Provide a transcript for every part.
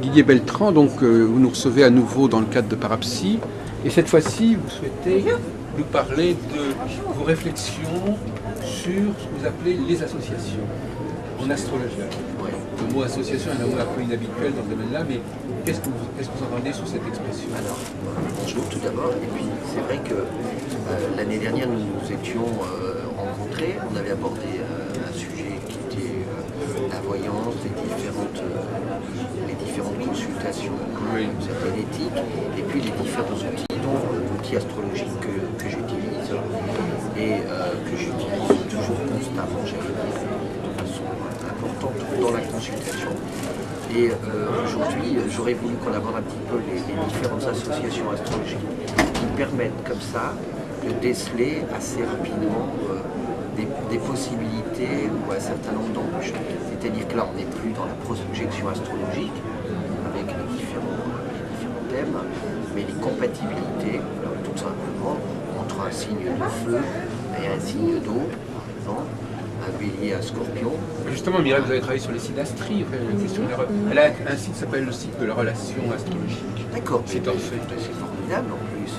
Didier Beltran, donc vous nous recevez à nouveau dans le cadre de Parapsy, et cette fois-ci vous souhaitez nous parler de vos réflexions sur ce que vous appelez les associations en astrologie. Ouais. Le mot association est un mot un peu inhabituel dans ce domaine-là, mais qu'est-ce que vous entendez sur cette expression? Alors, bonjour tout d'abord, et puis c'est vrai que l'année dernière nous nous étions rencontrés, on avait abordé un sujet qui était la voyance, les différentes consultations génétiques, et puis les différents outils, dont l'outil astrologique que j'utilise, et que j'utilise toujours constamment, j'allais dire, de façon importante dans la consultation. Et aujourd'hui, j'aurais voulu qu'on aborde un petit peu les différentes associations astrologiques qui permettent comme ça de déceler assez rapidement des possibilités ou un certain nombre d'embûches. C'est-à-dire que là, on n'est plus dans la projection astrologique avec les différents thèmes, mais les compatibilités, alors, tout simplement, entre un signe de feu et un signe d'eau, par exemple, un bélier, un scorpion. Justement, Mireille, vous avez travaillé sur les signes astri, elle a un site qui s'appelle le site de la relation astrologique. D'accord, c'est formidable en plus,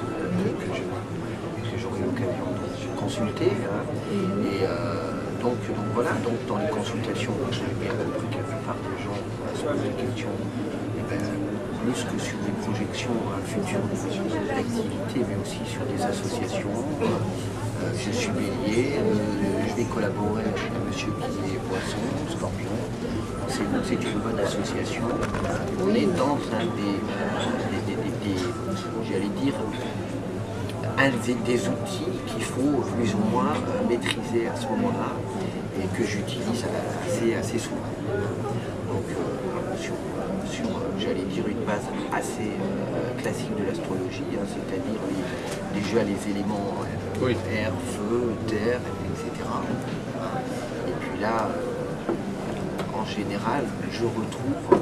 que j'aurai l'occasion de consulter. Hein. Et donc voilà, donc dans les consultations, j'ai bien compris que la plupart des gens se posent des questions, plus que sur des projections futures d'activité, mais aussi sur des associations. Je suis bélier, je vais collaborer avec un monsieur qui est poisson, scorpion. C'est une bonne association. On est dans j'allais dire, des outils qu'il faut plus ou moins maîtriser à ce moment-là et que j'utilise assez souvent. Donc sur j'allais dire, une base assez classique de l'astrologie, hein, c'est-à-dire déjà les éléments air, feu, terre, etc. Et puis là, en général, je retrouve,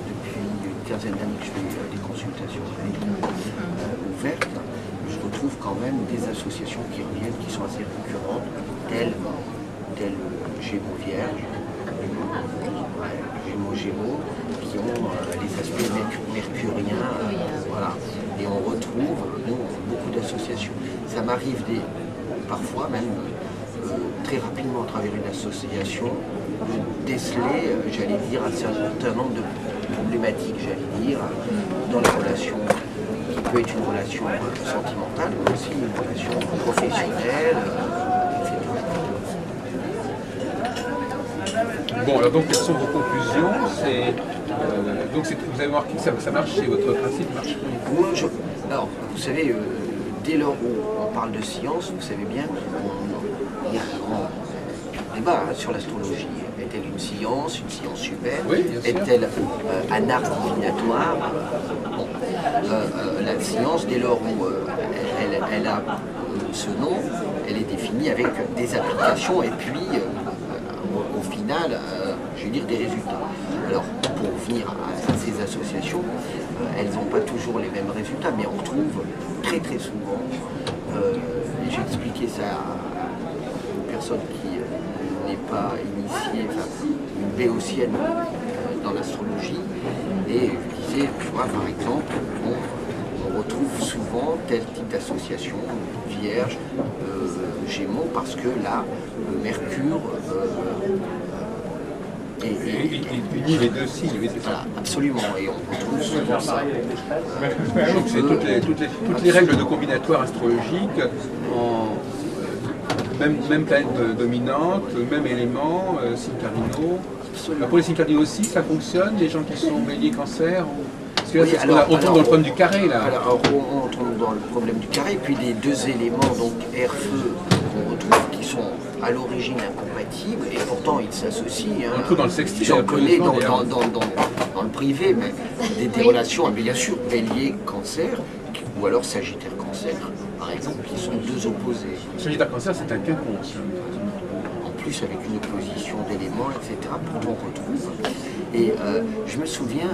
depuis une quinzaine d'années que je fais des consultations ouvertes, je retrouve quand même des associations qui reviennent, qui sont assez récurrentes, telles Gémeaux Vierge, Gémeaux, qui ont les aspects mercuriens, voilà. Et on retrouve beaucoup d'associations. Ça m'arrive parfois même très rapidement à travers une association de déceler, j'allais dire, un certain nombre de problématiques, j'allais dire, dans la relation, qui peut être une relation sentimentale, mais aussi une relation professionnelle, etc. Bon, alors donc, quelles sont vos conclusions? Vous avez remarqué que ça marche, c'est votre principe marche? Alors, vous savez, dès lors où on parle de science, vous savez bien, il y a un grand débat sur l'astrologie. Est-elle une science humaine? Oui, est-elle un art divinatoire? Bon, la science, dès lors où elle a ce nom, elle est définie avec des applications et puis au final, je veux dire, des résultats. Alors, pour revenir à ces associations, elles n'ont pas toujours les mêmes résultats, mais on retrouve très souvent, et j'ai expliqué ça à une personne qui n'est pas initiée, enfin, une béotienne dans l'astrologie, et je disais, tu vois, par exemple, on retrouve souvent tel type d'association, Vierge, Gémeaux, parce que là, le Mercure unit les deux signes, oui, c'est ça. Voilà, absolument, et on retrouve souvent ça. Donc c'est toutes les règles de combinatoire astrologique, même planète dominante, même élément, signes cardinaux. Pour les signes cardinaux aussi, ça fonctionne, les gens qui sont bélier, cancer Parce que là, on tombe dans le problème du carré, là. Alors, on tombe dans le problème du carré, puis les deux éléments, donc air-feu, qu'on retrouve, qui sont à l'origine incompatibles, et pourtant ils s'associent. On le trouve dans le sextile. J'en connais dans le privé, mais des relations, bien sûr, bélier, cancer, ou alors sagittaire, cancer, par exemple, qui sont deux opposés. Sagittaire, cancer, c'est un quinconce. En plus, avec une opposition d'éléments, etc., pourtant on retrouve. Et je me souviens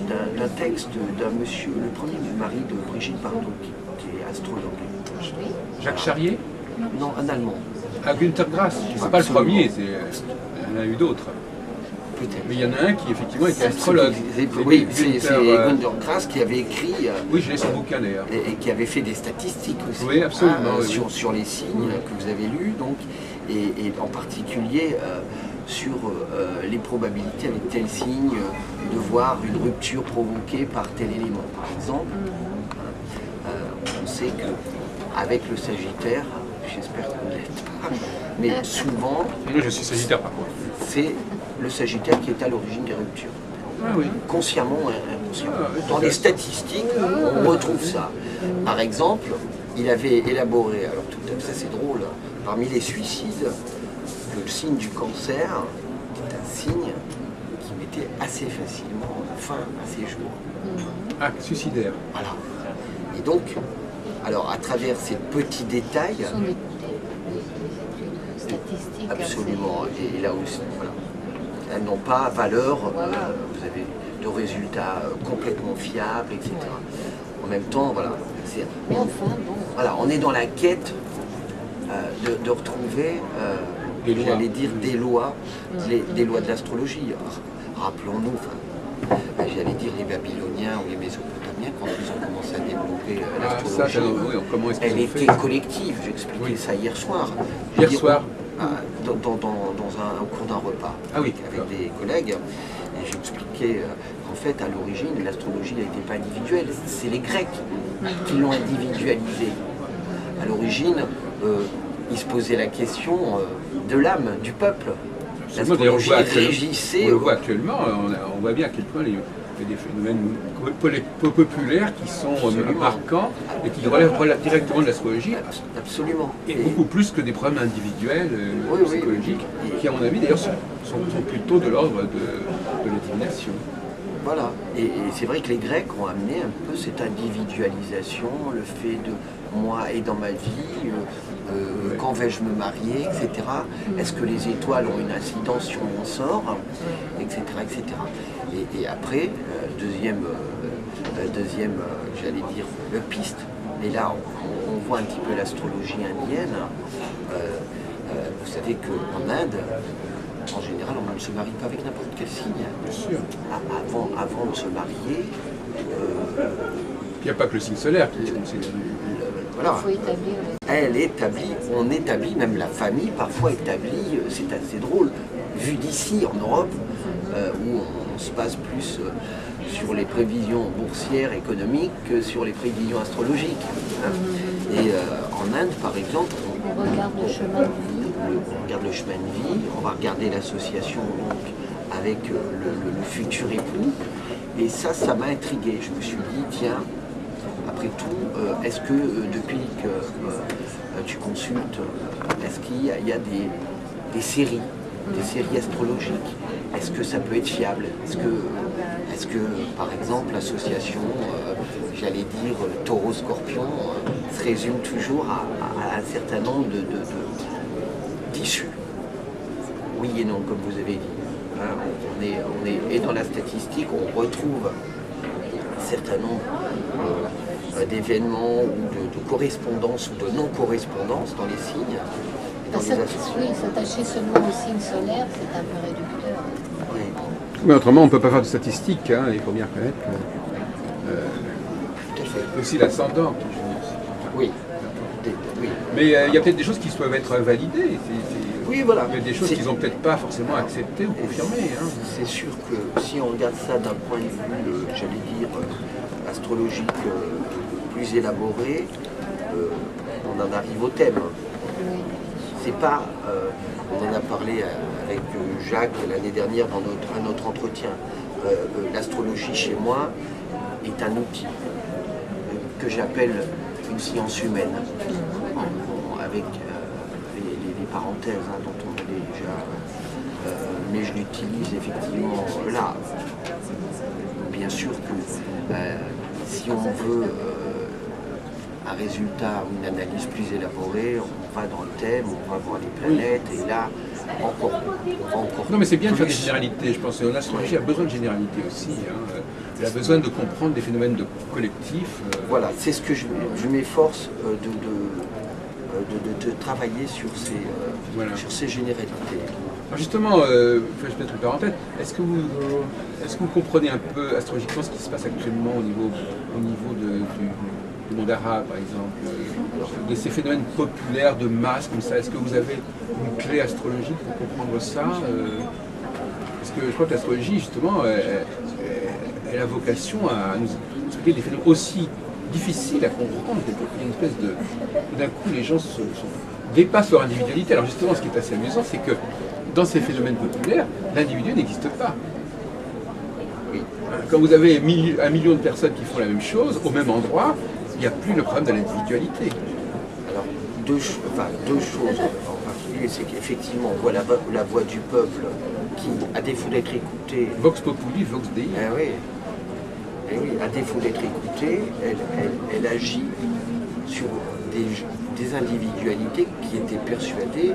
d'un texte d'un monsieur, le premier mari de Brigitte Bardot, qui était astrologue. Jacques Charrier? Non, un Allemand. À Günter Grass, c'est pas le premier, il y en a eu d'autres. Mais il y en a un qui effectivement était astrologue. Oui, c'est Günter Grass qui avait écrit. Oui, j'ai son bouquin d'ailleurs. Et qui avait fait des statistiques aussi. Oui, absolument. Sur les signes que vous avez lus, donc, et en particulier sur les probabilités avec tel signe de voir une rupture provoquée par tel élément. Par exemple, on sait qu'avec le Sagittaire, j'espère que vous ne l'êtes pas, mais souvent. Moi je suis Sagittaire par contre. C'est le Sagittaire qui est à l'origine des ruptures. Ah, oui. Consciemment et inconsciemment. Dans les statistiques, on retrouve ça. Par exemple, il avait élaboré, alors tout à fait, ça c'est drôle, parmi les suicides, que le signe du cancer est un signe qui mettait assez facilement fin à ses jours. Ah, suicidaire. Voilà. Et donc, alors à travers ces petits détails, Ce sont des statistiques. absolument, et là aussi, voilà. Elles n'ont pas valeur, vous avez de résultats complètement fiables, etc. En même temps, voilà, Mais enfin, bon. voilà, on est dans la quête de retrouver, j'allais dire, des lois de l'astrologie. Rappelons-nous, j'allais dire, les Babyloniens ou les Mésopotamiens, quand ils ont commencé à développer l'astrologie, comment est-ce elle qu'ils ont était fait collective. J'expliquais ça hier soir. Hier soir Au cours d'un repas avec des collègues, et j'expliquais qu'en fait, à l'origine, l'astrologie n'était pas individuelle. C'est les Grecs qui l'ont individualisée. À l'origine, ils se posaient la question de l'âme, du peuple. L'astrologie régissait. On le voit actuellement, on voit bien à quel point il y a des phénomènes populaires qui sont marquants et qui relèvent directement de l'astrologie. Absolument. Et beaucoup plus que des problèmes individuels, psychologiques, qui à mon avis d'ailleurs sont plutôt de l'ordre de la divination. Voilà, et c'est vrai que les Grecs ont amené un peu cette individualisation, le fait de moi et dans ma vie, quand vais-je me marier, etc. Est-ce que les étoiles ont une incidence sur mon sort, etc. etc. Et après, deuxième j'allais dire, piste, et là on voit un petit peu l'astrologie indienne. Vous savez qu'en Inde, en général, on ne se marie pas avec n'importe quel signe. Bien sûr. Avant de se marier. Il n'y a pas que le signe solaire qui est considéré. Voilà. Il faut établir. Elle établit, on établit, même la famille parfois établit, c'est assez drôle, vu d'ici en Europe, où on se base plus sur les prévisions boursières, économiques, que sur les prévisions astrologiques. Hein. Et en Inde, par exemple, On regarde le chemin de vie. on regarde le chemin de vie, on va regarder l'association avec le futur époux. Et ça m'a intrigué. Je me suis dit, tiens, après tout, est-ce que depuis que tu consultes, est-ce qu'il y a des séries astrologiques? Est-ce que ça peut être fiable? Est-ce que par exemple, l'association, j'allais dire, taureau-scorpion, se résume toujours à un certain nombre d'issues? Oui et non, comme vous avez dit. Hein, on est dans la statistique, on retrouve un certain nombre d'événements ou de correspondances ou de non-correspondances dans les signes. S'attacher seulement au signe solaire, c'est un peu réducteur. Oui. Mais autrement, on ne peut pas faire de statistiques, hein, il faut bien reconnaître que. Tout à fait. Aussi l'ascendant. Oui. Oui. Mais il y a peut-être des choses qui peuvent être validées. Oui, voilà. Il y a des choses qu'ils n'ont peut-être pas forcément acceptées ou confirmées. Hein. C'est sûr que si on regarde ça d'un point de vue, j'allais dire, astrologique plus élaboré, on en arrive au thème. C'est pas, on en a parlé avec Jacques l'année dernière dans un autre entretien. L'astrologie chez moi est un outil que j'appelle une science humaine, avec les parenthèses dont on a déjà, mais je l'utilise effectivement là. Bien sûr que si on veut un résultat ou une analyse plus élaborée, on va dans le thème, on va voir les planètes, et là, encore. Non, mais c'est bien de faire des généralités. Je pense que l'astrologie a besoin de généralité aussi. Hein. Elle a besoin de comprendre des phénomènes collectifs. Voilà, c'est ce que je m'efforce de travailler sur ces généralités. Alors justement, je vais mettre une parenthèse, est-ce que vous comprenez un peu astrologiquement ce qui se passe actuellement au niveau du monde arabe, par exemple, de ces phénomènes populaires de masse comme ça? Est-ce que vous avez une clé astrologique pour comprendre ça? Parce que je crois que l'astrologie, justement, elle a vocation à nous expliquer des phénomènes aussi difficiles à comprendre. Il y a une espèce de... D'un coup, les gens dépassent leur individualité. Alors justement, ce qui est assez amusant, c'est que dans ces phénomènes populaires, l'individu n'existe pas. Quand vous avez 1 million de personnes qui font la même chose, au même endroit, il n'y a plus le problème de l'individualité. Alors, deux choses en particulier, c'est qu'effectivement, on voit la voix du peuple qui, à défaut d'être écoutée... Vox populi, vox dei. Oui, à défaut d'être écoutée, elle agit sur des individualités qui étaient persuadées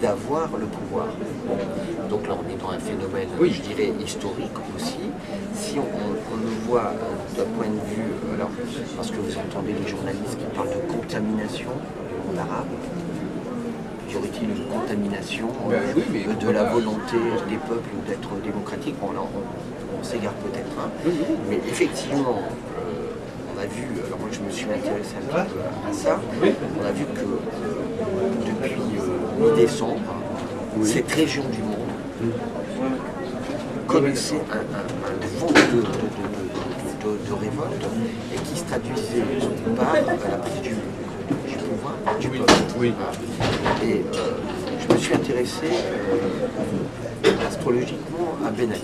d'avoir le pouvoir. Donc là, on est dans un phénomène, je dirais, historique aussi. Si on le voit d'un point de vue, alors, parce que vous entendez les journalistes qui parlent de contamination du monde arabe, y aurait-il une contamination de la volonté des peuples d'être démocratiques? Bon, là, on s'égare peut-être, hein. Mais effectivement, on a vu, alors moi je me suis intéressé un petit peu à ça, on a vu que depuis mi-décembre, cette région du monde connaissait un vent de révolte et qui se traduisait par la prise du pouvoir du peuple. Et je me suis intéressé astrologiquement à Ben Ali.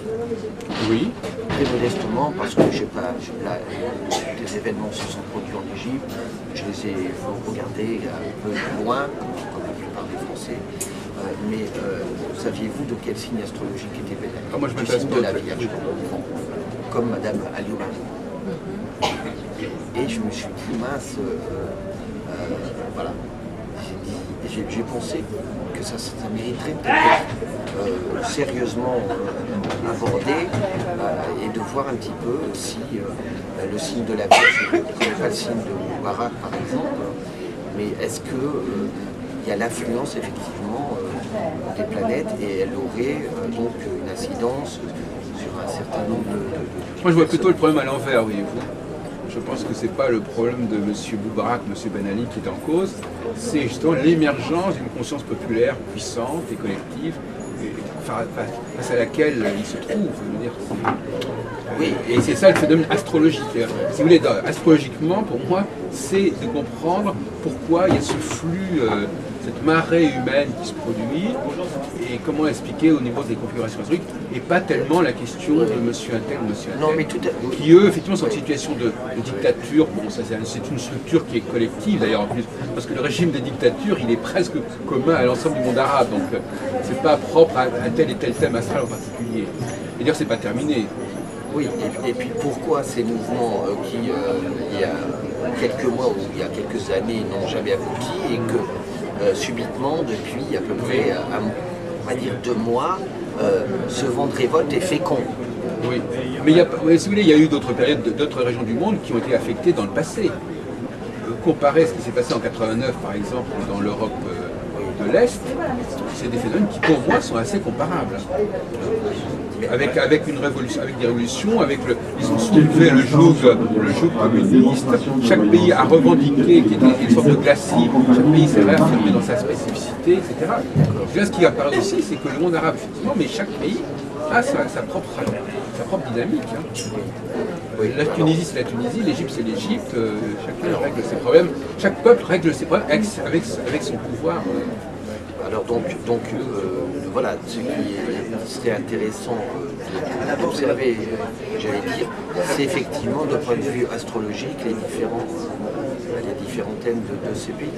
Oui. Très modestement, parce que des événements se sont produits en Égypte, je les ai regardés un peu plus loin, comme la plupart des Français. Mais saviez-vous de quel signe astrologique était Ben Ali? Moi je du m'intéresse signe de la Vierge, comme Madame Alioumari. Et je me suis dit, mince, voilà. J'ai pensé que ça mériterait peut-être sérieusement abordé et de voir un petit peu si le signe de la Vierge, je ne connais pas le signe de Moubarak par exemple, mais est-ce qu'il y a l'influence effectivement des planètes et elle aurait donc une incidence sur un certain nombre de Moi je vois plutôt le problème à l'envers, voyez-vous. Je pense que ce n'est pas le problème de M. Moubarak, M. Ben Ali qui est en cause, c'est justement l'émergence d'une conscience populaire puissante et collective, face à laquelle il se trouve. Je veux dire, oui, et c'est ça le phénomène astrologique. Si vous voulez, astrologiquement, pour moi, c'est de comprendre pourquoi il y a ce flux, cette marée humaine qui se produit, et comment expliquer au niveau des configurations astrologiques, et pas tellement la question de monsieur un tel ou monsieur un tel, qui eux, effectivement, sont en situation de dictature. Bon, ça c'est une structure qui est collective d'ailleurs en plus, parce que le régime des dictatures, il est presque commun à l'ensemble du monde arabe, donc c'est pas propre à tel et tel thème astral en particulier. Et d'ailleurs, c'est pas terminé. Oui, et puis pourquoi ces mouvements qui, il y a quelques mois ou il y a quelques années, n'ont jamais abouti et que subitement, depuis à peu près, on va dire 2 mois, ce vent de révolte est fécond. Oui, mais si vous voulez, il y a eu d'autres périodes, d'autres régions du monde qui ont été affectées dans le passé. Comparer ce qui s'est passé en 89, par exemple, dans l'Europe de l'Est, c'est des phénomènes qui, pour moi, sont assez comparables. Avec une révolution, avec des révolutions, ils ont soulevé le joug communiste. Chaque pays a revendiqué qu'il était une sorte de glacis. Chaque pays s'est réaffirmé dans sa spécificité, etc. Là, ce qui apparaît aussi, c'est que le monde arabe, effectivement, mais chaque pays a sa propre dynamique. La Tunisie, c'est la Tunisie, l'Égypte, c'est l'Égypte. Chacun règle ses problèmes. Chaque peuple règle ses problèmes avec son pouvoir. Alors donc voilà, ce qui serait intéressant d'observer, j'allais dire, c'est effectivement d'un point de vue astrologique les différents thèmes de ces pays.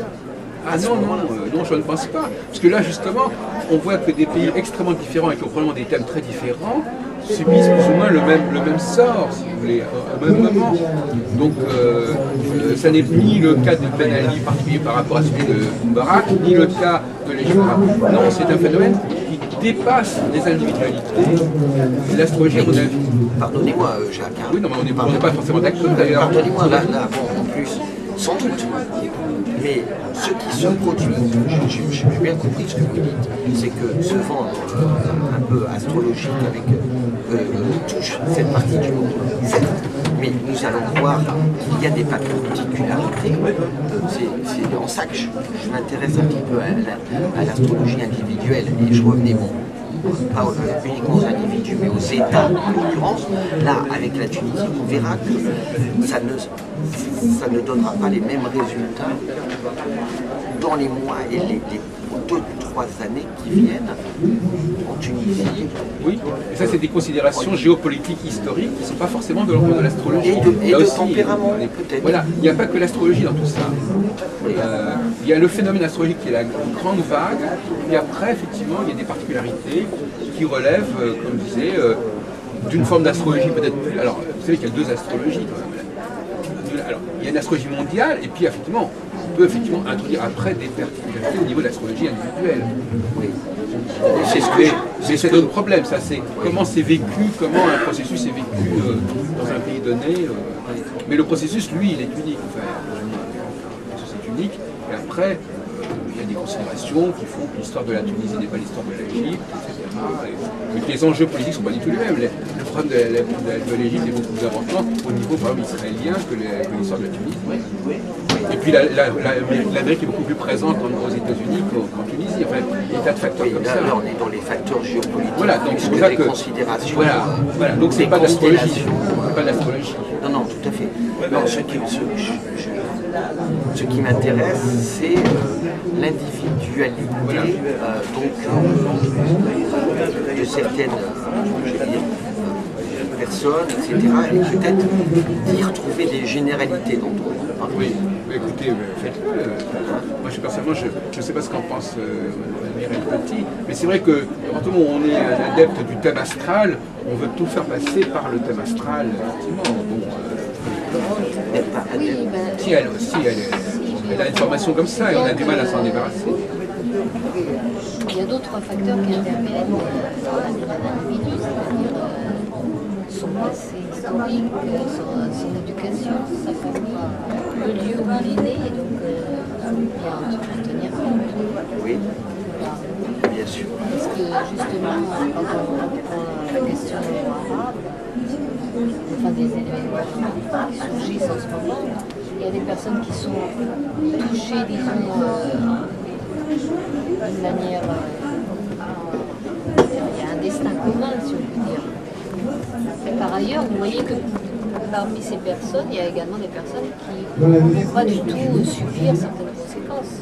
Ah non, je ne pense pas. Parce que là, justement, on voit que des pays extrêmement différents, avec probablement des thèmes très différents, subissent plus ou moins le même sort, si vous voulez, au même moment. Donc, ça n'est ni le cas de Ben Ali particulier par rapport à celui de Moubarak, ni le cas de l'Égypte. Non, c'est un phénomène qui dépasse les individualités. L'astrologie, à mon avis. Pardonnez-moi, Jacques. Hein. Oui, non, mais on n'est pas forcément d'accord d'ailleurs. Pardonnez-moi, là, bon, en plus, sans doute. Mais ce qui se produit, j'ai bien compris ce que vous dites, c'est que ce vent un peu astrologique avec touche cette partie du monde, certes, mais nous allons voir qu'il y a des particularités. C'est en ça que je m'intéresse un petit peu à l'astrologie individuelle, et je revenais pas uniquement aux individus, mais aux États en l'occurrence. Là, avec la Tunisie, on verra que ça ne donnera pas les mêmes résultats dans les mois et les 2-3 années qui viennent en Tunisie. Oui, et ça c'est des considérations géopolitiques historiques qui ne sont pas forcément de l'ordre de l'astrologie. Et de tempérament, peut-être. Voilà, il n'y a pas que l'astrologie dans tout ça. Il y a le phénomène astrologique qui est la grande vague, et après, effectivement, il y a des particularités qui relèvent, comme je disais, d'une forme d'astrologie peut-être plus... Alors, vous savez qu'il y a 2 astrologies quand même. Alors, il y a une astrologie mondiale, et puis effectivement, on peut effectivement introduire après des particularités au niveau de l'astrologie individuelle. Oui. C'est notre problème, ça, c'est comment c'est vécu, comment un processus est vécu dans un pays donné. Mais le processus, lui, il est unique. Enfin, c'est unique. Et après, il y a des considérations qui font que l'histoire de la Tunisie n'est pas l'histoire de l'Égypte, etc. Et que les enjeux politiques ne sont pas du tout les mêmes. Le problème de l'Égypte est beaucoup plus important au niveau, par exemple, israélien que l'histoire de la Tunisie. Et puis l'Amérique est beaucoup plus présente aux États-Unis qu'en Tunisie. Enfin, il y a des tas de facteurs comme ça. Là, on est dans les facteurs géopolitiques. Voilà, donc c'est pour ça que considérations. Voilà, donc c'est pas de l'astrologie. C'est pas de l'astrologie. Non, tout à fait. Non, ce qui m'intéresse, c'est l'individualité de certaines personnes, etc. Et peut-être d'y retrouver des généralités dont on parle. Oui, écoutez, moi personnellement, je ne sais pas ce qu'en pense Mireille Petit, mais c'est vrai que quand on est un adepte du thème astral, on veut tout faire passer par le thème astral, effectivement. Si elle a une formation comme ça et on a du mal à s'en débarrasser. Il y a d'autres facteurs qui interviennent dans la vie d'un individu, c'est-à-dire son passé historique, son éducation, sa famille, le lieu où il est né, et donc il y a un truc à tenir compte. Oui, Voilà. bien sûr. Parce que justement, quand on reprend la question arabe, enfin des événements qui surgissent en ce moment, il y a des personnes qui sont touchées, disons, d'une manière... il y a un destin commun, si on peut dire. Et par ailleurs, vous voyez que parmi ces personnes, il y a également des personnes qui ne vont pas du tout subir certaines conséquences.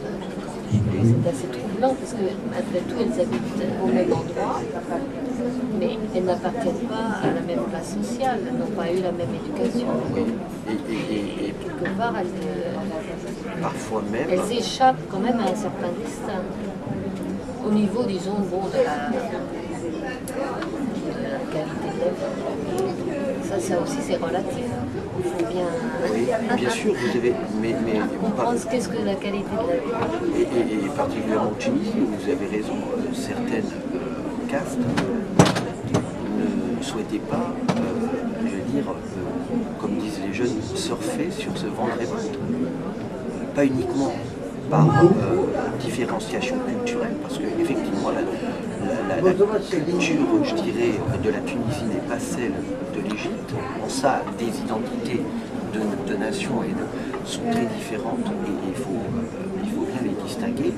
C'est assez troublant parce que, malgré tout, elles habitent au même endroit, mais elles n'appartiennent pas à la même classe sociale, elles n'ont pas eu la même éducation. Et quelque part, Parfois même. elles échappent quand même à un certain destin. Au niveau, disons, bon, de la qualité de la vie. Ça aussi, c'est relatif. Il faut bien... Oui, bien sûr, vous avez... Mais comprendre qu'est-ce que la qualité de la vie. Et particulièrement en Tunisie, vous avez raison, certaines castes ne souhaitaient pas, je veux dire, comme disent les jeunes, surfer sur ce vent de révolte. Pas uniquement par différenciation culturelle, parce qu'effectivement, la culture, je dirais, de la Tunisie n'est pas celle de l'Égypte. En ça, des identités de nations sont très différentes et il faut bien les distinguer.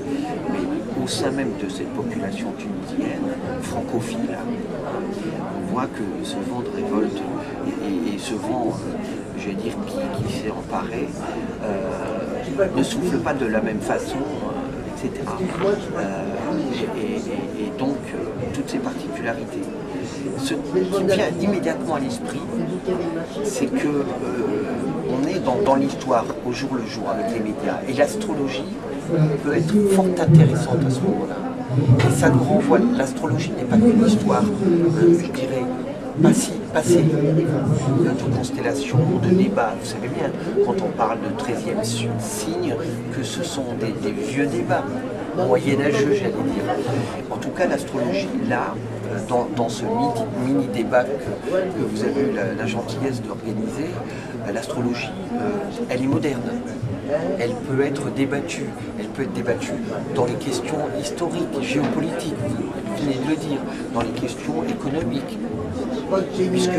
Mais au sein même de cette population tunisienne, francophile, on voit que ce vent de révolte et ce vent, je vais dire, qui s'est emparé, ne souffle pas de la même façon, etc. Et donc, toutes ces particularités. Ce qui me vient immédiatement à l'esprit, c'est que on est dans l'histoire au jour le jour avec les médias. Et l'astrologie peut être fort intéressante à ce moment-là. Et ça nous renvoie, l'astrologie n'est pas qu'une histoire, je dirais, passée, de constellations, de débats. Vous savez bien, quand on parle de 13e signe, que ce sont des vieux débats, moyenâgeux, j'allais dire. En tout cas, l'astrologie, là, dans ce mini-débat que vous avez eu la gentillesse d'organiser, l'astrologie, elle est moderne. Elle peut être débattue. Elle peut être débattue dans les questions historiques, géopolitiques, vous venez de le dire, dans les questions économiques. Puisque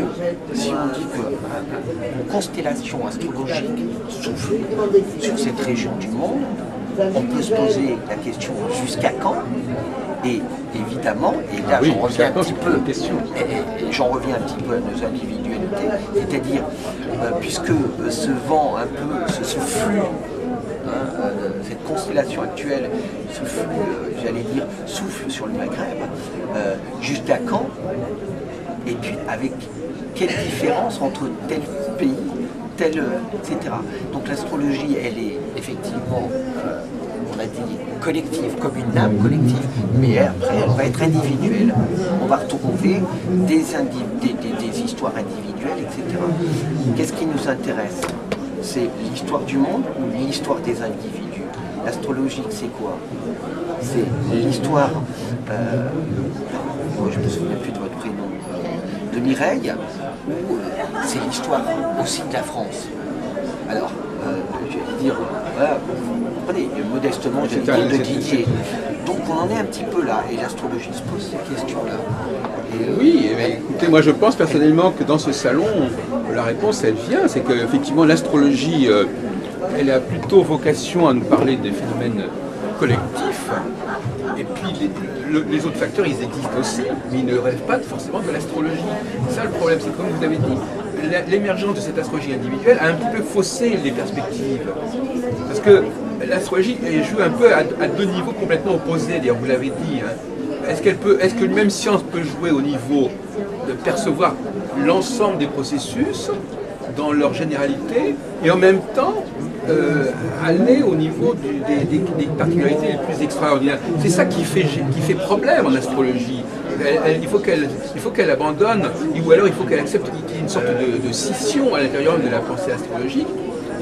si on dit qu'une constellation astrologique souffle sur cette région du monde, on peut se poser la question jusqu'à quand? Et évidemment, et là j'en reviens un petit peu, et j'en reviens un petit peu à nos individualités, c'est-à-dire puisque ce vent un peu, ce flux, cette constellation actuelle, ce flux, j'allais dire, souffle sur le Maghreb, jusqu'à quand? Et puis avec quelle différence entre tel pays, tel, etc. Donc l'astrologie, elle est effectivement, on a dit, collective, comme une âme collective, mais après elle va être individuelle. On va retrouver des histoires individuelles, etc. Qu'est-ce qui nous intéresse? C'est l'histoire du monde ou l'histoire des individus? L'astrologie, c'est quoi? C'est l'histoire, je ne me souviens plus de votre prénom, de Mireille, ou c'est l'histoire aussi de la France. Alors, je vais dire, voilà, comprenez, modestement, j'ai dit de Didier. Donc on en est un petit peu là, et l'astrologie se pose ces questions-là. Oui, écoutez, moi je pense personnellement que dans ce salon, la réponse elle vient, c'est qu'effectivement l'astrologie, elle a plutôt vocation à nous parler des phénomènes collectifs, et puis les autres facteurs ils existent aussi, mais ils ne rêvent pas forcément de l'astrologie. C'est ça le problème, c'est comme vous avez dit, l'émergence de cette astrologie individuelle a un petit peu faussé les perspectives. Parce que l'astrologie joue un peu à deux niveaux complètement opposés, d'ailleurs vous l'avez dit. Hein. Est-ce qu'une même science peut jouer au niveau de percevoir l'ensemble des processus dans leur généralité et en même temps aller au niveau des particularités les plus extraordinaires? C'est ça qui fait problème en astrologie. Il faut qu'elle abandonne, ou alors il faut qu'elle accepte qu'il y ait une sorte de scission à l'intérieur de la pensée astrologique.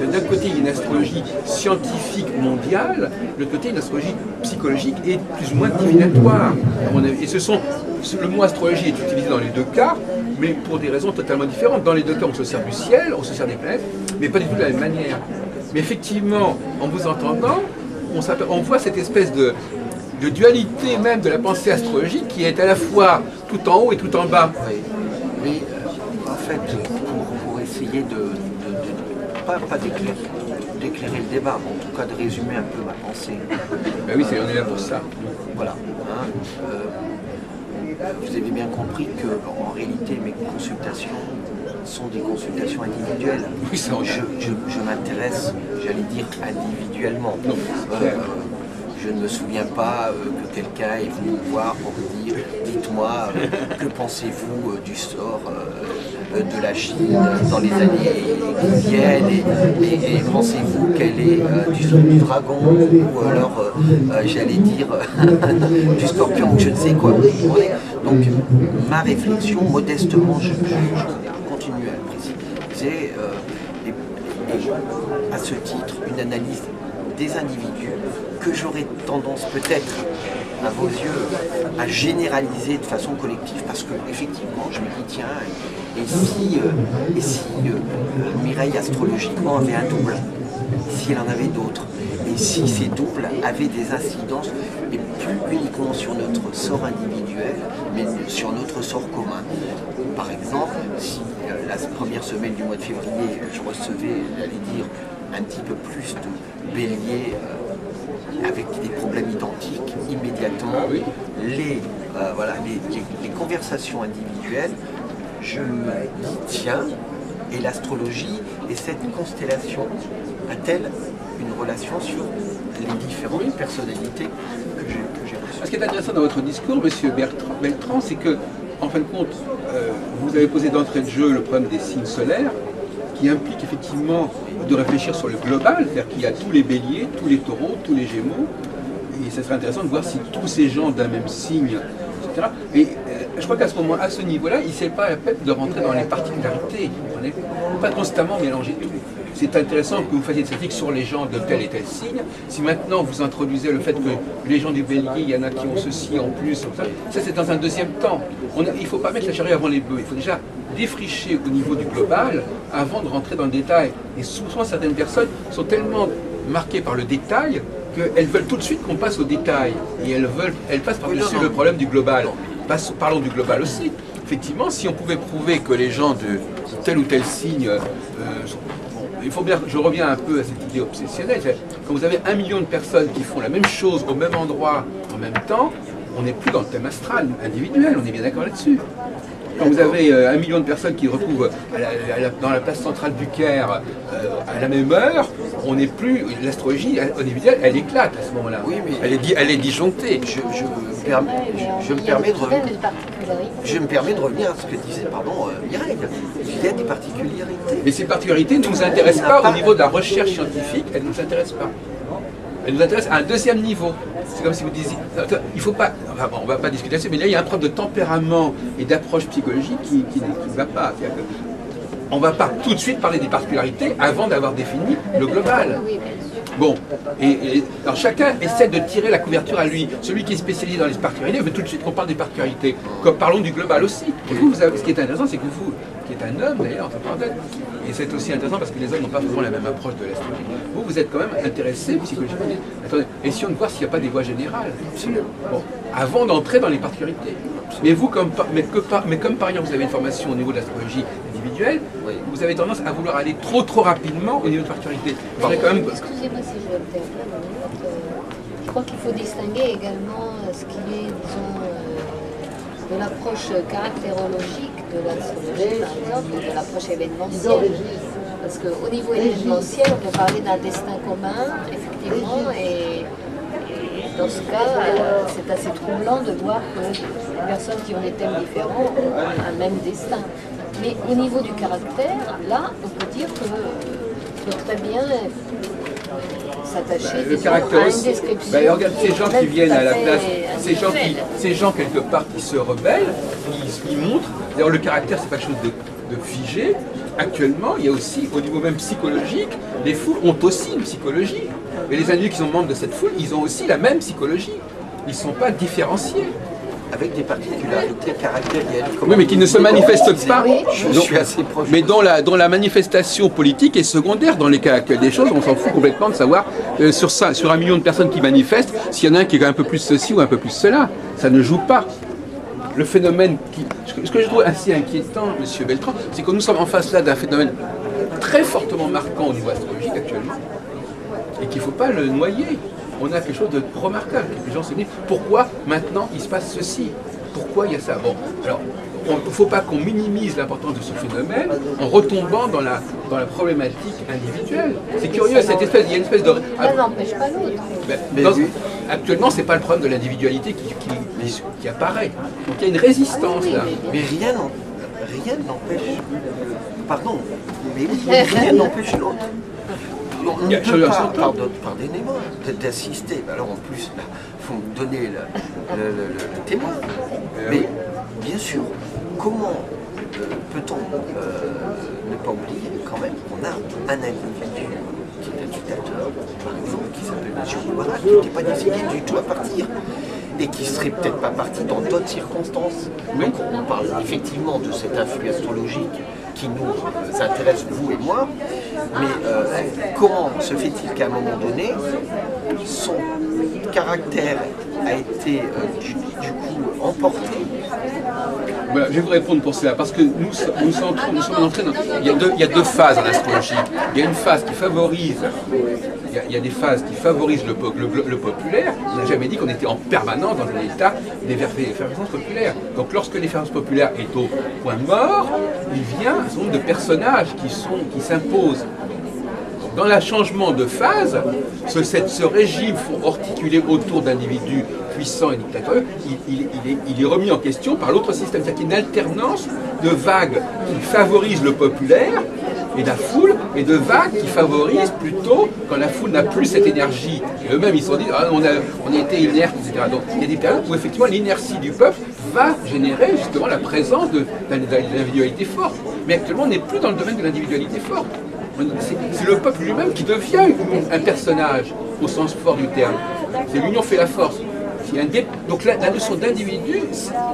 D'un côté, il y a une astrologie scientifique mondiale, de l'autre côté, une astrologie psychologique et plus ou moins divinatoire, à mon avis. Et le mot astrologie est utilisé dans les deux cas, mais pour des raisons totalement différentes. Dans les deux cas, on se sert du ciel, on se sert des planètes, mais pas du tout de la même manière. Mais effectivement, en vous entendant, on voit cette espèce de dualité même de la pensée astrologique qui est à la fois tout en haut et tout en bas. Oui. Mais en fait, pour essayer de pas d'éclairer le débat, mais en tout cas de résumer un peu ma pensée. Ben oui, on est là pour ça. Voilà. Hein, vous avez bien compris que en réalité mes consultations sont des consultations individuelles. Oui, ça je m'intéresse, j'allais dire individuellement. Non, je ne me souviens pas que quelqu'un est venu me voir pour me dire « Dites-moi, que pensez-vous du sort de la Chine dans les années qui viennent et pensez-vous qu'elle est du sort du dragon ou alors, j'allais dire, du scorpion ou je ne sais quoi ». Donc, ma réflexion, modestement, je continue à le préciser, à ce titre, une analyse des individus que j'aurais tendance peut-être, à vos yeux, à généraliser de façon collective, parce que effectivement, je me dis, tiens, et si Mireille astrologiquement avait un double, si elle en avait d'autres, et si ces doubles avaient des incidences, et plus uniquement sur notre sort individuel, mais sur notre sort commun. Par exemple, si la première semaine du mois de février, je recevais, j'allais dire, un petit peu plus de béliers avec des problèmes identiques immédiatement, les conversations individuelles, je me dis tiens, et l'astrologie et cette constellation a-t-elle une relation sur les différentes personnalités que j'ai reçues? Ce qui est intéressant dans votre discours, M. Beltran, c'est que, en fin de compte, vous avez posé d'entrée de jeu le problème des signes solaires, qui implique effectivement de réfléchir sur le global, c'est-à-dire qu'il y a tous les béliers, tous les taureaux, tous les gémeaux, et ce serait intéressant de voir si tous ces gens d'un même signe, etc. Et je crois qu'à ce niveau-là, il ne s'est pas la peine de rentrer dans les particularités, on n'est pas constamment mélanger tout. c'est intéressant que vous fassiez des statistiques sur les gens de tel et tel signe. Si maintenant vous introduisez le fait que les gens du bélier, il y en a qui ont ceci en plus, ça c'est dans un deuxième temps. Il ne faut pas mettre la charrue avant les bœufs, il faut déjà défricher au niveau du global avant de rentrer dans le détail. Et souvent certaines personnes sont tellement marquées par le détail qu'elles veulent tout de suite qu'on passe au détail. Et elles passent par-dessus le problème du global. Parlons du global aussi. Effectivement, si on pouvait prouver que les gens de tel ou tel signe il faut bien, je reviens un peu à cette idée obsessionnelle. Quand vous avez 1 million de personnes qui font la même chose au même endroit en même temps, on n'est plus dans le thème astral individuel, on est bien d'accord là-dessus. Quand vous avez 1 million de personnes qui se retrouvent dans la place centrale du Caire à la même heure, on n'est plus. L'astrologie individuelle, elle éclate à ce moment-là. Oui, mais elle est disjonctée. Je me permets de revenir à ce que disait Mireille. Il y a des particularités. Mais ces particularités ne nous intéressent pas au niveau de la recherche scientifique, elles ne nous intéressent pas. Elles nous intéressent à un deuxième niveau. C'est comme si vous disiez, il faut pas, enfin, bon, on ne va pas discuter là-dessus, mais là il y a un problème de tempérament et d'approche psychologique qui ne va pas. On ne va pas tout de suite parler des particularités avant d'avoir défini le global. Bon, alors chacun essaie de tirer la couverture à lui. Celui qui est spécialisé dans les particularités veut tout de suite qu'on parle des particularités. Parlons du global aussi. Et vous ce qui est intéressant, c'est que vous, qui êtes un homme d'ailleurs, entre parenthèses, et c'est aussi intéressant parce que les hommes n'ont pas souvent la même approche de l'astrologie. Vous êtes quand même intéressé psychologiquement. Attendez, essayons de voir s'il n'y a pas des voies générales. Bon, avant d'entrer dans les particularités. Mais vous, comme par ailleurs vous avez une formation au niveau de l'astrologie individuelle, vous avez tendance à vouloir aller trop rapidement au niveau de particularité. Excusez-moi si je interviens. Je crois qu'il faut distinguer également ce qui est, disons, de l'approche caractérologique de l'astrologie, par exemple, et de l'approche événementielle. Parce qu'au niveau événementiel, on peut parler d'un destin commun, effectivement, et dans ce cas, c'est assez troublant de voir que les personnes qui ont des thèmes différents ont un même destin. Mais au niveau du caractère, là, on peut dire que peut très bien s'attacher à une description. Regarde ces gens qui viennent à la place, ces gens quelque part qui se rebellent, qui montrent. D'ailleurs, le caractère, c'est pas quelque chose de figé. Actuellement, il y a aussi, au niveau même psychologique, les foules ont aussi une psychologie. Et les individus qui sont membres de cette foule, ils ont aussi la même psychologie. Ils ne sont pas différenciés. Avec des particularités caractérielles. Oui, mais qui ne se manifestent pas. Je suis assez proche. Mais dont la manifestation politique est secondaire dans les cas actuels des choses. On s'en fout complètement de savoir sur 1 million de personnes qui manifestent, s'il y en a un qui est un peu plus ceci ou un peu plus cela. Ça ne joue pas. Le phénomène ce que je trouve assez inquiétant, M. Beltran, c'est que nous sommes en face là d'un phénomène très fortement marquant au niveau astrologique actuellement, et qu'il ne faut pas le noyer. On a quelque chose de remarquable. Les gens se disent, pourquoi maintenant il se passe ceci? Pourquoi il y a ça? Bon, alors, il ne faut pas qu'on minimise l'importance de ce phénomène en retombant dans la problématique individuelle. C'est curieux, il y a une espèce de... L'un n'empêche pas l'autre. Actuellement, ce n'est pas le problème de l'individualité qui apparaît. Donc il y a une résistance là. Mais rien n'empêche... Pardon, mais rien n'empêche l'autre. On ne peut pas, pardonnez-moi, d'assister. Alors en plus, il faut me donner le témoin. Mais bien sûr, comment peut-on ne pas oublier quand même qu'on a un individu qui est agitateur, par exemple, qui s'appelle M. Moubarak, qui n'était pas décidé du tout à partir et qui ne serait peut-être pas parti dans d'autres circonstances. Donc on parle effectivement de cet influx astrologique qui nous intéresse, vous et moi, mais comment se fait-il qu'à un moment donné, son caractère a été du coup emporté? Voilà, je vais vous répondre pour cela, parce que nous sommes entrés dans... Il y a deux phases en astrologie. Il y a une phase qui favorise... Il y a des phases qui favorisent le populaire. On n'a jamais dit qu'on était en permanence dans un état d'effervescence populaire. Donc lorsque l'effervescence populaire est au point mort, il vient un certain nombre de personnages qui s'imposent. Dans le changement de phase, ce régime articulé autour d'individus puissants et dictatoriaux, il est remis en question par l'autre système. C'est-à-dire qu'il y a une alternance de vagues qui favorisent le populaire et la foule, et de vagues qui favorisent plutôt quand la foule n'a plus cette énergie. Et eux-mêmes, ils se sont dit, on a été inerte, etc. Donc il y a des périodes où effectivement l'inertie du peuple va générer justement la présence d'individualité forte. Mais actuellement, on n'est plus dans le domaine de l'individualité forte. C'est le peuple lui-même qui devient un personnage, au sens fort du terme. C'est l'union fait la force. Donc la notion d'individu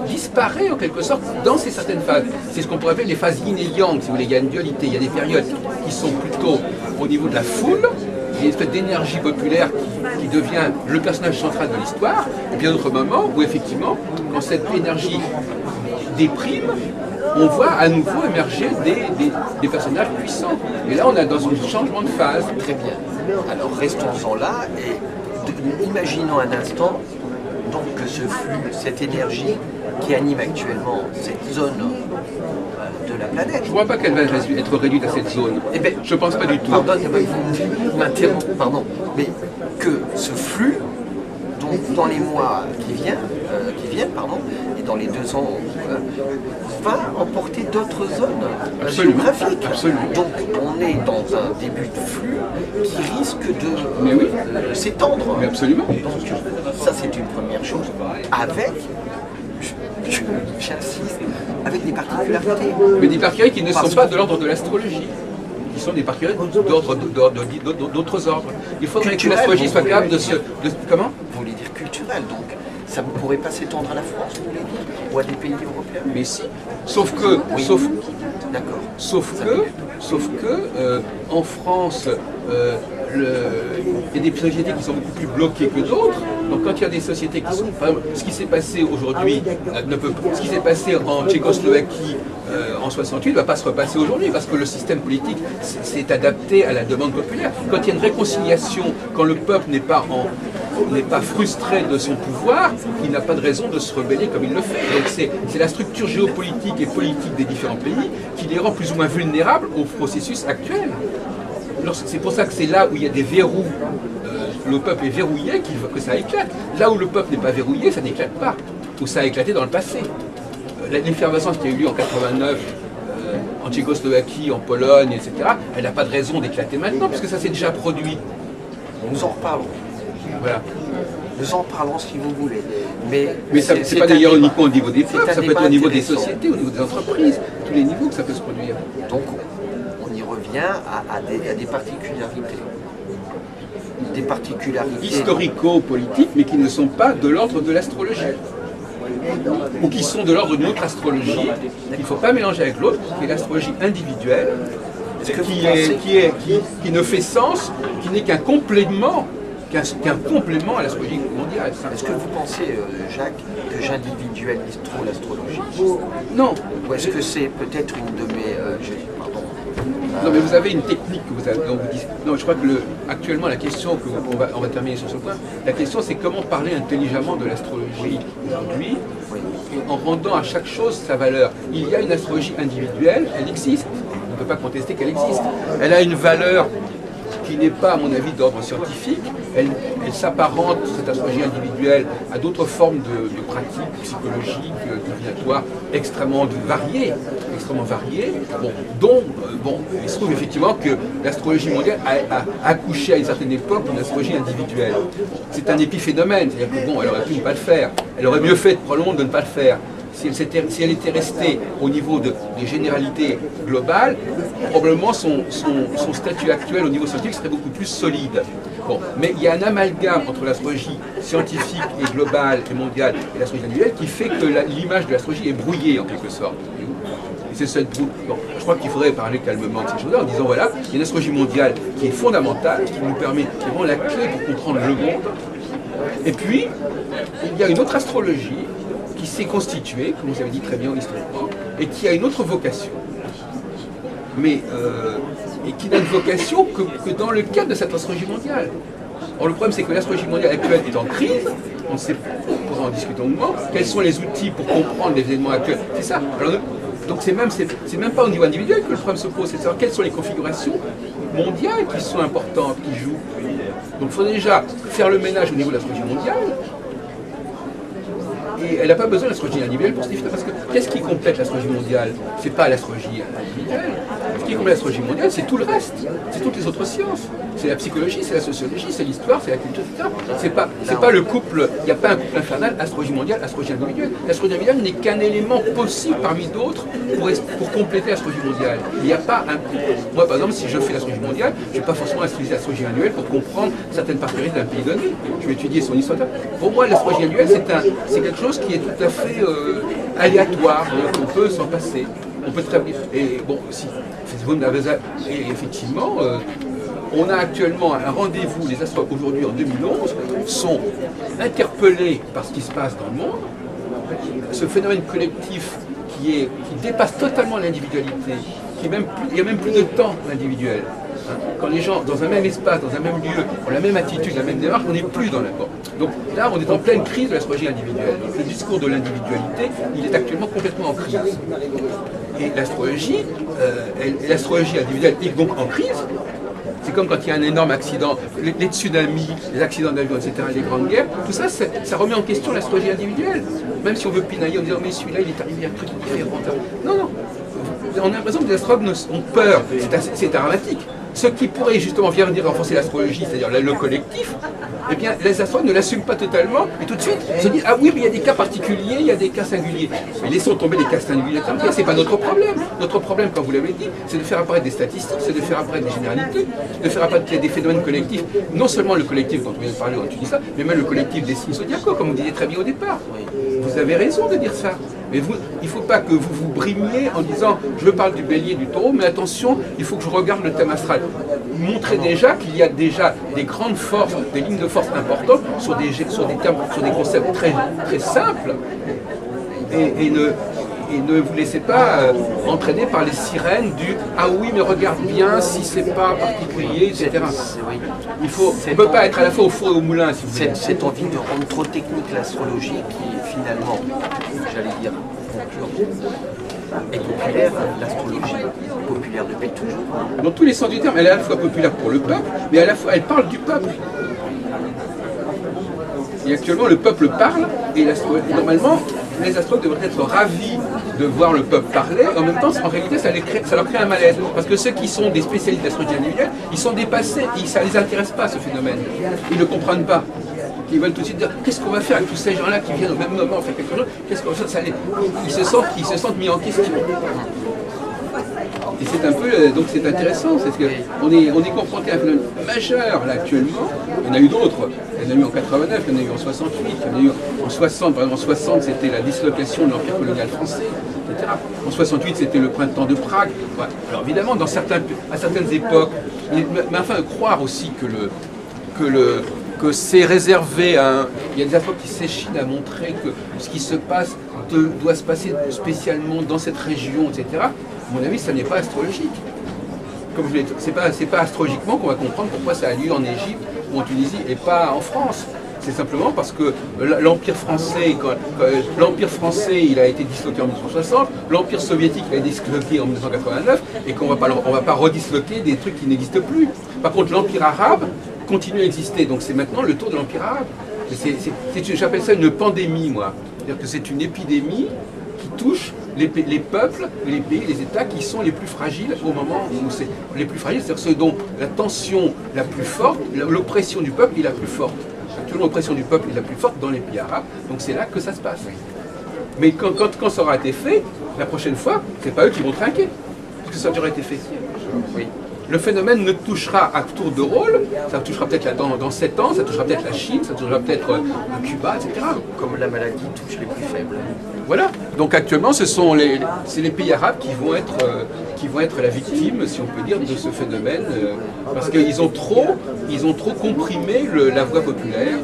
disparaît en quelque sorte dans ces certaines phases. C'est ce qu'on pourrait appeler les phases yin et yang, si vous voulez. Il y a une dualité, il y a des périodes qui sont plutôt au niveau de la foule, il y a une espèce d'énergie populaire qui devient le personnage central de l'histoire, et puis il y a d'autres moments où effectivement, quand cette énergie déprime, on voit à nouveau émerger des personnages puissants. Et là, on est dans un changement de phase. Très bien. Alors restons-en là et imaginons un instant donc que ce flux, cette énergie qui anime actuellement cette zone de la planète. Je ne crois pas qu'elle va être réduite à cette zone. Eh ben, je ne pense pas du tout. Pardon, vous m'interrompez, pardon. Mais que ce flux, donc dans les mois qui viennent, et dans les 2 ans, va emporter d'autres zones géographiques. Absolument. Donc on est dans un début de flux qui risque de s'étendre. Mais absolument. Donc ça c'est une première chose. Avec, j'insiste, avec des particularités. Mais des particularités qui ne sont pas de l'ordre de l'astrologie. Qui sont des particularités d'autres ordres. Il faudrait que l'astrologie soit capable de se... Comment ? Vous voulez dire culturel, donc ça ne pourrait pas s'étendre à la France, vous voulez dire, ou à des pays européens? Mais si. Sauf que... Oui. D'accord. Sauf que en France, il y a des sociétés qui sont beaucoup plus bloquées que d'autres. Donc quand il y a des sociétés qui sont... Par exemple, ce qui s'est passé aujourd'hui, ce qui s'est passé en Tchécoslovaquie en 68 ne va pas se repasser aujourd'hui parce que le système politique s'est adapté à la demande populaire. Quand il y a une réconciliation, quand le peuple n'est pas frustré de son pouvoir, il n'a pas de raison de se rebeller comme il le fait. Donc c'est la structure géopolitique et politique des différents pays qui les rend plus ou moins vulnérables au processus actuel. C'est pour ça que c'est là où il y a des verrous, le peuple est verrouillé, que ça éclate. Là où le peuple n'est pas verrouillé, ça n'éclate pas. Ou ça a éclaté dans le passé. L'effervescence qui a eu lieu en 89, en Tchécoslovaquie, en Pologne, etc., elle n'a pas de raison d'éclater maintenant, puisque ça s'est déjà produit. Nous en reparlons. Voilà. Nous en parlons si vous voulez. Mais c'est pas d'ailleurs uniquement au niveau des peuples, ça peut être au niveau des sociétés, au niveau des entreprises, tous les niveaux que ça peut se produire. Donc on y revient à des particularités. Des particularités historico-politiques, mais qui ne sont pas de l'ordre de l'astrologie. Ou qui sont de l'ordre d'une autre astrologie, qu'il ne faut pas mélanger avec l'autre, qui est l'astrologie individuelle, qui ne fait sens, qui n'est qu'un complément à l'astrologie mondiale. Est-ce que vous pensez, Jacques, que j'individualise trop l'astrologie? Non. Ou est-ce que c'est peut-être une de mes... Non, mais vous avez une technique que vous avez. Donc vous dites, non, je crois que actuellement, la question on va terminer sur ce point. La question, c'est comment parler intelligemment de l'astrologie aujourd'hui, en rendant à chaque chose sa valeur. Il y a une astrologie individuelle, elle existe. On ne peut pas contester qu'elle existe. Elle a une valeur qui n'est pas, à mon avis, d'ordre scientifique. Elle s'apparente, cette astrologie individuelle, à d'autres formes de pratiques psychologiques, divinatoires, extrêmement variées. Il se trouve effectivement que l'astrologie mondiale a accouché à une certaine époque d'une astrologie individuelle. C'est un épiphénomène, c'est-à-dire que elle aurait pu ne pas le faire. Elle aurait mieux fait probablement de ne pas le faire. Si elle était restée au niveau des généralités globales, probablement son statut actuel au niveau scientifique serait beaucoup plus solide. Bon, mais il y a un amalgame entre l'astrologie scientifique et globale et mondiale et l'astrologie individuelle qui fait que l'image de l'astrologie est brouillée en quelque sorte. C'est cette bon, je crois qu'il faudrait parler calmement de ces choses-là en disant voilà, il y a une astrologie mondiale qui est fondamentale, qui nous permet, qui est vraiment la clé pour comprendre le monde. Et puis, il y a une autre astrologie qui s'est constituée, comme vous avez dit très bien historiquement, et qui a une autre vocation. Mais et qui n'a de vocation que dans le cadre de cette astrologie mondiale. Or, le problème, c'est que l'astrologie mondiale actuelle est en crise. On ne sait pas, on pourra en discuter au moment. Quels sont les outils pour comprendre les événements actuels? C'est ça. Alors, donc, c'est même pas au niveau individuel que le problème se pose. C'est de savoir quelles sont les configurations mondiales qui sont importantes, qui jouent. Donc, il faut déjà faire le ménage au niveau de l'astrologie mondiale. Et elle n'a pas besoin de l'astrologie individuelle pour se définir. Parce que qu'est-ce qui complète l'astrologie mondiale? C'est pas l'astrologie individuelle. qui est comme l'astrologie mondiale, c'est tout le reste. C'est toutes les autres sciences. C'est la psychologie, c'est la sociologie, c'est l'histoire, c'est la culture, etc. C'est pas le couple, il n'y a pas un couple infernal, astrologie mondiale, astrologie individuelle. L'astrologie individuelle n'est qu'un élément possible parmi d'autres pour compléter l'astrologie mondiale. Il n'y a pas un couple. Moi, par exemple, si je fais l'astrologie mondiale, je ne vais pas forcément utiliser l'astrologie annuelle pour comprendre certaines particularités d'un pays donné. Je vais étudier son histoire. Pour moi, l'astrologie annuelle, c'est quelque chose qui est tout à fait aléatoire, on peut s'en passer. On peut très bien. Et bon, si, et effectivement, on a actuellement un rendez-vous. Les astrologues aujourd'hui en 2011 sont interpellés par ce qui se passe dans le monde. Ce phénomène collectif qui dépasse totalement l'individualité, il n'y a même plus de temps individuel. Quand les gens, dans un même espace, dans un même lieu, ont la même attitude, la même démarche, on n'est plus dans l'accord. Donc là, on est en pleine crise de l'astrologie individuelle. Donc, le discours de l'individualité, il est actuellement complètement en crise. Et l'astrologie, l'astrologie individuelle est donc en crise. C'est comme quand il y a un énorme accident, les tsunamis, les accidents d'avion, etc., les grandes guerres, tout ça, ça remet en question l'astrologie individuelle. Même si on veut pinailler en disant, mais celui-là, il est arrivé à un truc différent. Non, non. On a l'impression que les astrologues ont peur. C'est dramatique. Ce qui pourrait justement venir renforcer l'astrologie, c'est-à-dire le collectif, eh bien, les astrologues ne l'assument pas totalement et tout de suite se disent « Ah oui, mais il y a des cas particuliers, il y a des cas singuliers. » Mais laissons tomber les cas singuliers, ce n'est pas notre problème. Notre problème, comme vous l'avez dit, c'est de faire apparaître des statistiques, c'est de faire apparaître des généralités, de faire apparaître des phénomènes collectifs. Non seulement le collectif dont on vient de parler, on étudie ça, mais même le collectif des signes zodiacaux, comme vous disiez très bien au départ. Vous avez raison de dire ça. Mais il ne faut pas que vous vous brimiez en disant « Je parle du bélier, du taureau, mais attention, il faut que je regarde le thème astral. » Montrer déjà qu'il y a déjà des grandes forces, des lignes de force importantes sur des concepts très, très simples et ne vous laissez pas entraîner par les sirènes du « Ah oui, mais regarde bien si c'est pas particulier, etc. » On ne peut pas être à la fois au four et au moulin, si vous voulez. Cette envie de rendre trop technique l'astrologie qui finalement, j'allais dire, est populaire, l'astrologie populaire depuis toujours. Dans tous les sens du terme, elle est à la fois populaire pour le peuple, mais à la fois elle parle du peuple. Et actuellement, le peuple parle, et normalement, les astrologues devraient être ravis de voir le peuple parler. En même temps, en réalité, ça leur crée un malaise. Parce que ceux qui sont des spécialistes d'astrologie individuelle, ils sont dépassés, ça ne les intéresse pas, ce phénomène. Ils ne comprennent pas. Ils veulent tout de suite dire qu'est-ce qu'on va faire avec tous ces gens-là qui viennent au même moment faire quelque chose. Qu'est-ce qu'on va faire, ils se sentent mis en question. Et c'est un peu, donc c'est intéressant, c'est qu'on est confronté à un phénomène majeur là actuellement. Il y en a eu d'autres. Il y en a eu en 89, il y en a eu en 68, il y en a eu en 60. Par exemple en 60, c'était la dislocation de l'Empire colonial français, etc. En 68, c'était le printemps de Prague. Ouais. Alors évidemment, à certaines époques, mais enfin, croire aussi que c'est réservé à il y a des astrologues qui s'échinent à montrer que ce qui se passe doit se passer spécialement dans cette région, etc. À mon avis, ça n'est pas astrologique. Comme je l'ai dit, c'est pas astrologiquement qu'on va comprendre pourquoi ça a lieu en Égypte ou en Tunisie et pas en France. C'est simplement parce que l'Empire français, il a été disloqué en 1960, l'Empire soviétique a été disloqué en 1989, et qu'on va pas redisloquer des trucs qui n'existent plus. Par contre, l'Empire arabe continue à exister, donc c'est maintenant le tour de l'Empire arabe. J'appelle ça une pandémie, moi. C'est-à-dire que c'est une épidémie qui touche les peuples, les pays, les États qui sont les plus fragiles au moment où c'est les plus fragiles, c'est-à-dire ceux dont la tension la plus forte, l'oppression du peuple est la plus forte. Actuellement, l'oppression du peuple est la plus forte dans les pays arabes, donc c'est là que ça se passe. Mais quand ça aura été fait, la prochaine fois, c'est pas eux qui vont trinquer, parce que ça aura été fait. Oui. Le phénomène ne touchera à tour de rôle, ça touchera peut-être dans 7 ans, ça touchera peut-être la Chine, ça touchera peut-être Cuba, etc. Comme la maladie touche les plus faibles. Voilà, donc actuellement c'est les pays arabes qui vont être la victime, si on peut dire, de ce phénomène, parce qu'ils ont trop comprimé la voix populaire.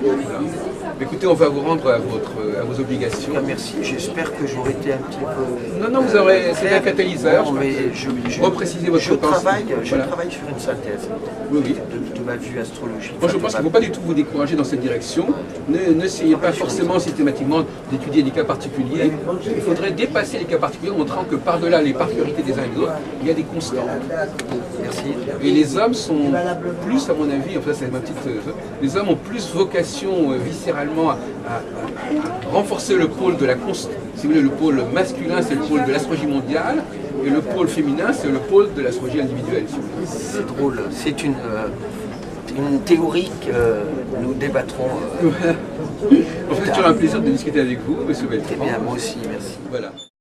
Voilà. Écoutez, on va vous rendre à vos obligations. Merci, j'espère que j'aurai été un petit peu... Non, c'est un catalyseur. Reprécisez votre pensée. Je travaille sur une synthèse de ma vue astrologique. Moi, je pense qu'il ne faut pas du tout vous décourager dans cette direction. N'essayez pas forcément systématiquement d'étudier des cas particuliers. Il faudrait dépasser les cas particuliers en montrant que par-delà les particularités des uns et des autres, il y a des constants. Merci. Et les hommes sont plus, à mon avis, enfin c'est ma petite... les hommes ont plus vocation viscérale à renforcer le pôle de la constance. Si vous voulez, le pôle masculin, c'est le pôle de l'astrologie mondiale, et le pôle féminin, c'est le pôle de l'astrologie individuelle. Si vous voulez. C'est drôle, c'est une théorie que nous débattrons. En fait, c'est toujours un plaisir de discuter avec vous, M. Beltran. Très bien, moi aussi, merci. Voilà.